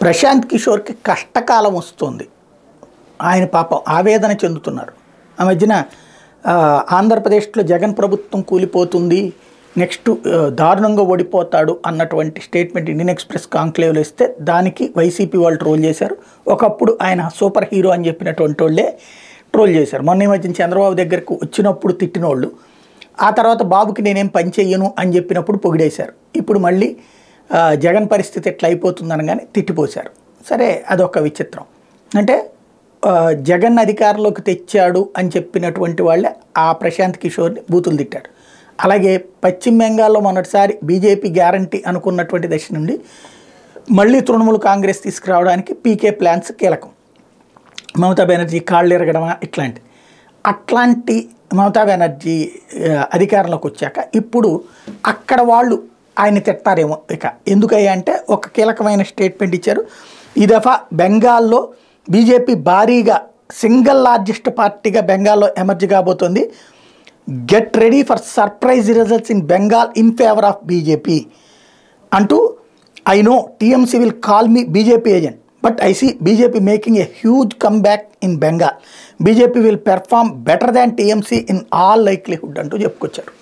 ప్రశాంత్ కిషోర్కి కష్టకాలం వస్తుంది. ఆయన పాపం ఆవేదన చెందుతున్నారు. ఆ మధ్యన ఆంధ్రప్రదేశ్లో జగన్ ప్రభుత్వం కూలిపోతుంది, నెక్స్ట్ దారుణంగా ఓడిపోతాడు అన్నటువంటి స్టేట్మెంట్ ఇండియన్ ఎక్స్ప్రెస్ కాంక్లేవ్లో ఇస్తే దానికి వైసీపీ వాళ్ళు ట్రోల్ చేశారు. ఒకప్పుడు ఆయన సూపర్ హీరో అని చెప్పినటువంటి వాళ్ళే ట్రోల్ చేశారు. మొన్న ఈ మధ్యన చంద్రబాబు దగ్గరకు వచ్చినప్పుడు తిట్టినోళ్ళు, ఆ తర్వాత బాబుకి నేనేం పని చెయ్యను అని చెప్పినప్పుడు పొగిడేశారు. ఇప్పుడు మళ్ళీ జగన్ పరిస్థితి ఎట్లా అయిపోతుంది అనగానే తిట్టిపోశారు. సరే, అదొక విచిత్రం. అంటే జగన్ అధికారంలోకి తెచ్చాడు అని చెప్పినటువంటి వాళ్ళే ఆ ప్రశాంత్ కిషోర్ని బూతులు తిట్టాడు. అలాగే పశ్చిమ బెంగాల్లో మొన్నటిసారి బీజేపీ గ్యారంటీ అనుకున్నటువంటి దశ నుండి మళ్ళీ తృణమూల్ కాంగ్రెస్ తీసుకురావడానికి పీకే ప్లాన్స్ కీలకం. మమతా బెనర్జీ కాళ్ళు ఎరగడమా అట్లాంటి మమతా బెనర్జీ అధికారంలోకి వచ్చాక ఇప్పుడు అక్కడ వాళ్ళు ఆయన తిట్టారేమో. ఇక ఎందుకయ్యా అంటే ఒక కీలకమైన స్టేట్మెంట్ ఇచ్చారు. ఈ దఫా బెంగాల్లో బీజేపీ భారీగా సింగిల్ లార్జెస్ట్ పార్టీగా బెంగాల్లో ఎమర్జ్ కాబోతోంది. Get ready for surprise results in Bengal in favour of BJP అంటూ, I know TMC will call me BJP agent but I see BJP making a huge come back in Bengal. BJP will perform better than TMC in all likelihood అంటూ చెప్పుకొచ్చారు.